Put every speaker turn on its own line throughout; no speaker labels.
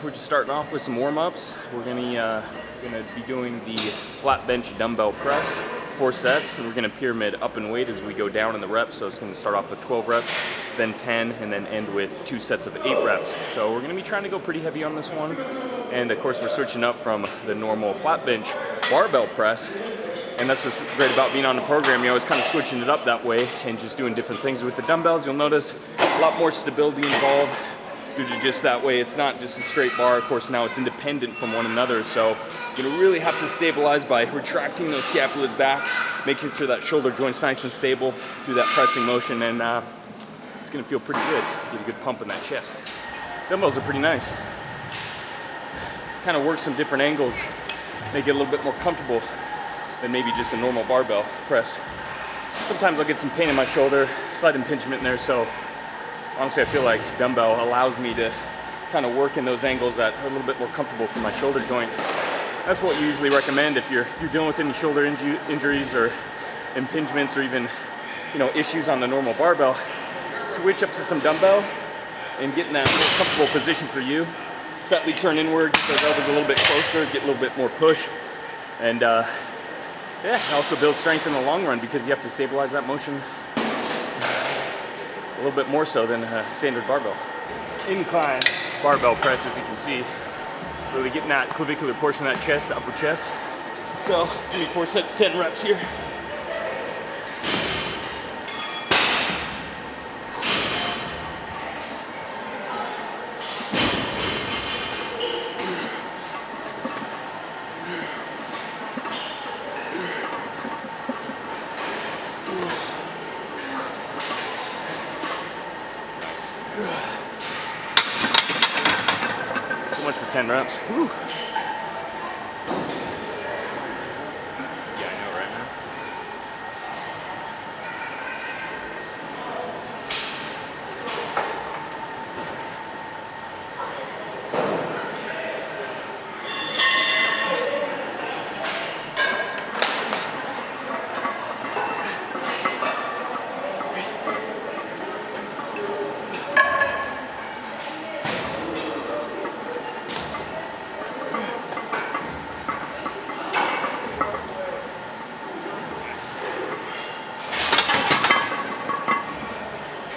we're just starting off with some warm-ups. We're gonna be doing the flat bench dumbbell press, 4 sets, and we're gonna pyramid up in weight as we go down in the reps. So it's gonna start off with 12 reps, then 10, and then end with 2 sets of 8 reps. So we're gonna be trying to go pretty heavy on this one. And of course, we're switching up from the normal flat bench barbell press. And that's what's great about being on the program. You're always kind of switching it up that way and just doing different things with the dumbbells. You'll notice a lot more stability involved due to just that way. It's not just a straight bar. Of course, now it's independent from one another. So you're gonna really have to stabilize by retracting those scapulas back, making sure that shoulder joint's nice and stable through that pressing motion, and it's gonna feel pretty good. Get a good pump in that chest. Dumbbells are pretty nice. Kind of work some different angles, make it a little bit more comfortable than maybe just a normal barbell press. Sometimes I'll get some pain in my shoulder, slight impingement in there, so honestly I feel like dumbbell allows me to kind of work in those angles that are a little bit more comfortable for my shoulder joint. That's what you usually recommend if you're dealing with any shoulder injuries or impingements or even issues on the normal barbell. Switch up to some dumbbell and get in that more comfortable position for you. Slightly turn inward, get those elbows a little bit closer, get a little bit more push, and yeah, also build strength in the long run because you have to stabilize that motion a little bit more so than a standard barbell. Incline barbell press, as you can see, really getting that clavicular portion of that chest, the upper chest. So it's gonna be 4 sets, 10 reps here. So much for 10 reps. Whew. Yeah, I know, right, man?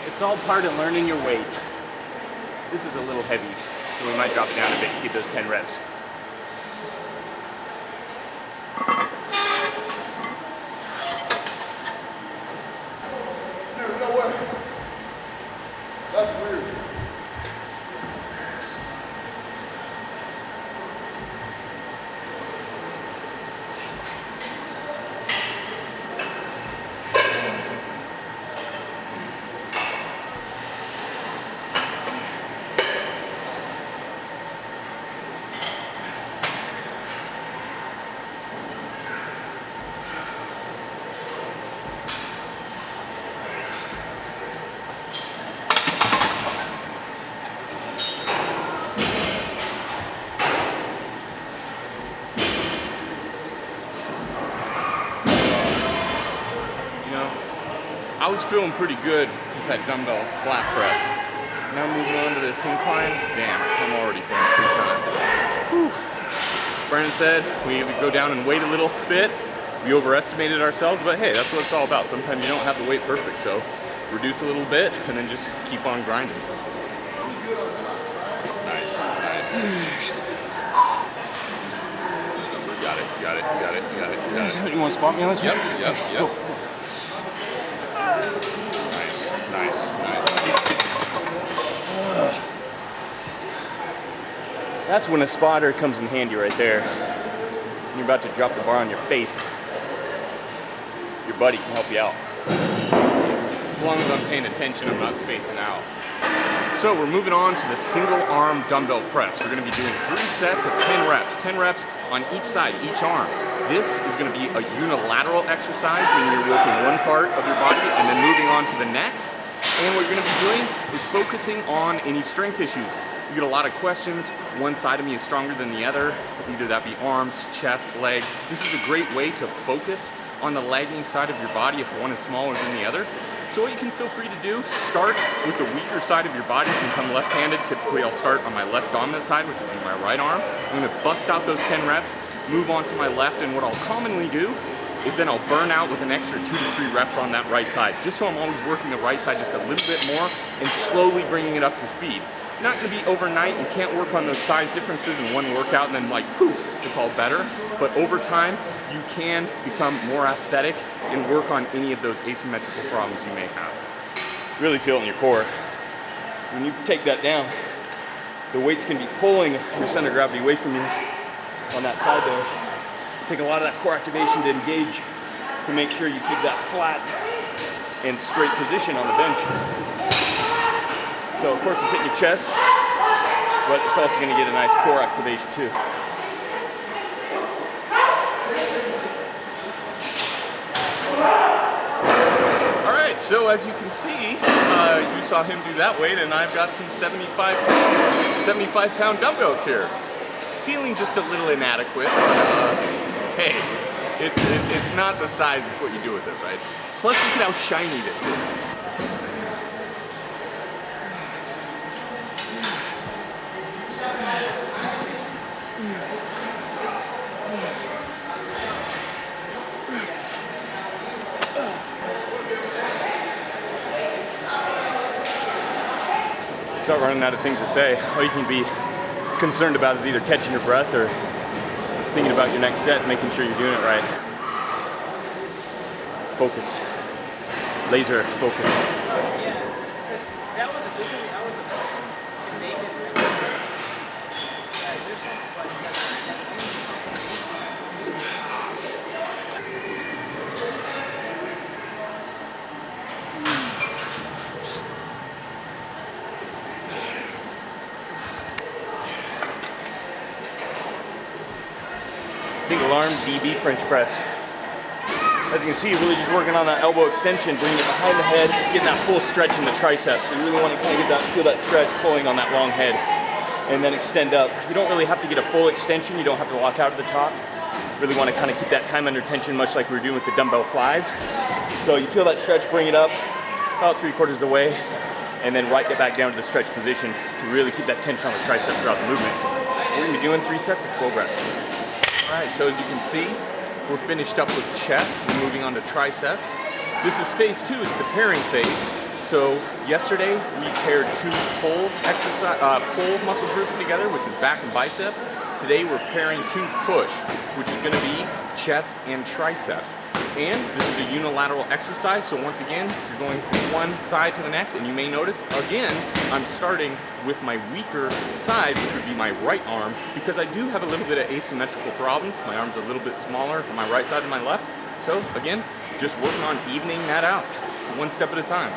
It's all part of learning your weight. This is a little heavy, so we might drop it down a bit to get those 10 reps.
Dude, no way. That's weird.
I was feeling pretty good with that dumbbell flat press. Now moving on to this incline, damn, I'm already feeling pretty tired. Whew. Brandon said we would go down and weight a little bit. We overestimated ourselves, but hey, that's what it's all about. Sometimes you don't have the weight perfect, so reduce a little bit and then just keep on grinding. Nice, nice. Got it.
You want to spot me on this one?
Yep. Cool. Nice. That's when a spotter comes in handy right there. You're about to drop the bar on your face. Your buddy can help you out. As long as I'm paying attention, I'm not spacing out. So we're moving on to the single arm dumbbell press. We're gonna be doing 3 sets of 10 reps. 10 reps on each side, each arm. This is gonna be a unilateral exercise, meaning you're working one part of your body and then moving on to the next. And what you're gonna be doing is focusing on any strength issues. You get a lot of questions. One side of me is stronger than the other, either that be arms, chest, leg. This is a great way to focus on the lagging side of your body if one is smaller than the other. So what you can feel free to do, start with the weaker side of your body. Since I'm left-handed, typically I'll start on my less dominant side, which would be my right arm. I'm gonna bust out those 10 reps, move on to my left, and what I'll commonly do is then I'll burn out with an extra 2 to 3 reps on that right side, just so I'm always working the right side just a little bit more and slowly bringing it up to speed. It's not gonna be overnight. You can't work on those size differences in one workout and then like poof, it's all better. But over time, you can become more aesthetic and work on any of those asymmetrical problems you may have. Really feel it in your core. When you take that down, the weight's gonna be pulling your center of gravity away from you on that side there. Take a lot of that core activation to engage to make sure you keep that flat and straight position on the bench. So of course it's hitting your chest, but it's also gonna get a nice core activation too. All right, so as you can see, you saw him do that weight, and I've got some 75-pound dumbbells here. Feeling just a little inadequate, but hey, it's not the size, it's what you do with it, right? Plus look at how shiny this is. Start running out of things to say. All you can be concerned about is either catching your breath or thinking about your next set and making sure you're doing it right. Focus. Laser focus. Single arm DB French press. As you can see, really just working on that elbow extension, bringing it behind the head, getting that full stretch in the triceps. So you really want to kind of get that, feel that stretch pulling on that long head, and then extend up. You don't really have to get a full extension. You don't have to lock out at the top. Really want to kind of keep that time under tension, much like we were doing with the dumbbell flies. So you feel that stretch, bring it up about 3/4 of the way, and then right get back down to the stretch position to really keep that tension on the tricep throughout the movement. We're going to be doing 3 sets of 12 reps. All right, so as you can see, we're finished up with chest. We're moving on to triceps. This is phase 2, it's the pairing phase. So yesterday we paired 2 pull muscle groups together, which was back and biceps. Today we're pairing 2 push, which is gonna be chest and triceps. And this is a unilateral exercise, so once again, you're going from one side to the next, and you may notice, again, I'm starting with my weaker side, which would be my right arm, because I do have a little bit of asymmetrical problems. My arm's a little bit smaller on my right side than my left. So again, just working on evening that out, one step at a time,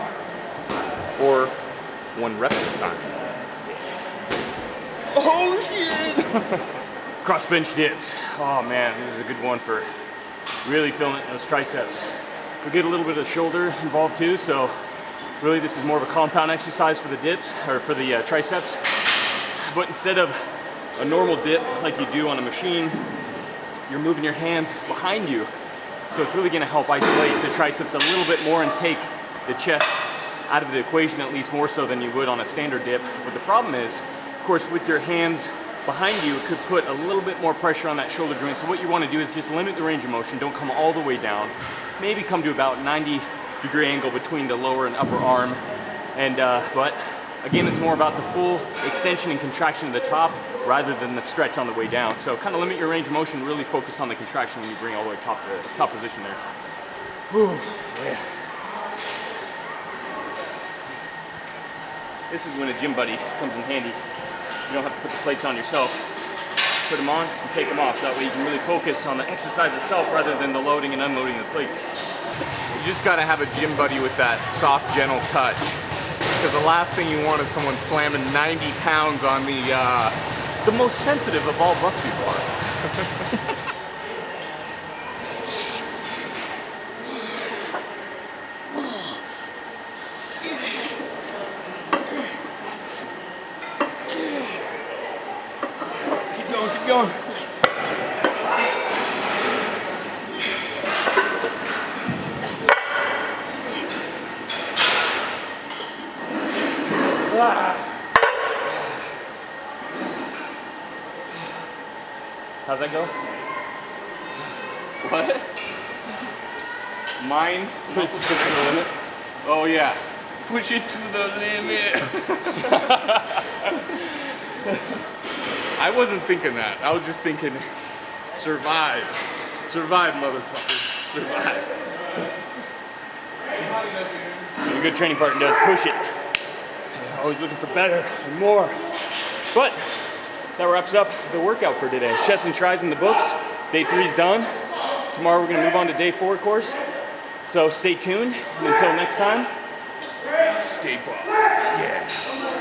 or 1 rep at a time. Oh shit! Cross bench dips. Oh man, this is a good one for really feeling it in those triceps. We get a little bit of the shoulder involved too, so really this is more of a compound exercise for the dips, or for the triceps. But instead of a normal dip like you do on a machine, you're moving your hands behind you. So it's really gonna help isolate the triceps a little bit more and take the chest out of the equation, at least more so than you would on a standard dip. But the problem is, of course, with your hands behind you, it could put a little bit more pressure on that shoulder joint. So what you want to do is just limit the range of motion. Don't come all the way down. Maybe come to about 90-degree angle between the lower and upper arm. And but again, it's more about the full extension and contraction of the top rather than the stretch on the way down. So kind of limit your range of motion. Really focus on the contraction when you bring all the way top position there. Whew, yeah. This is when a gym buddy comes in handy. You don't have to put the plates on yourself. Put them on and take them off, so that way you can really focus on the exercise itself rather than the loading and unloading of the plates.
You just gotta have a gym buddy with that soft, gentle touch. Because the last thing you want is someone slamming 90 pounds on the most sensitive of all buff dude parts.
Keep going. How's that go?
What? Mine?
Push it to the limit.
Oh yeah. Push it to the limit. I wasn't thinking that. I was just thinking, survive. Survive, motherfucker. Survive.
That's what a good training partner does, push it. Always looking for better and more. But that wraps up the workout for today. Chest and tris in the books. Day 3's done. Tomorrow we're gonna move on to day 4 course. So stay tuned, and until next time,
Stay buff. Yeah.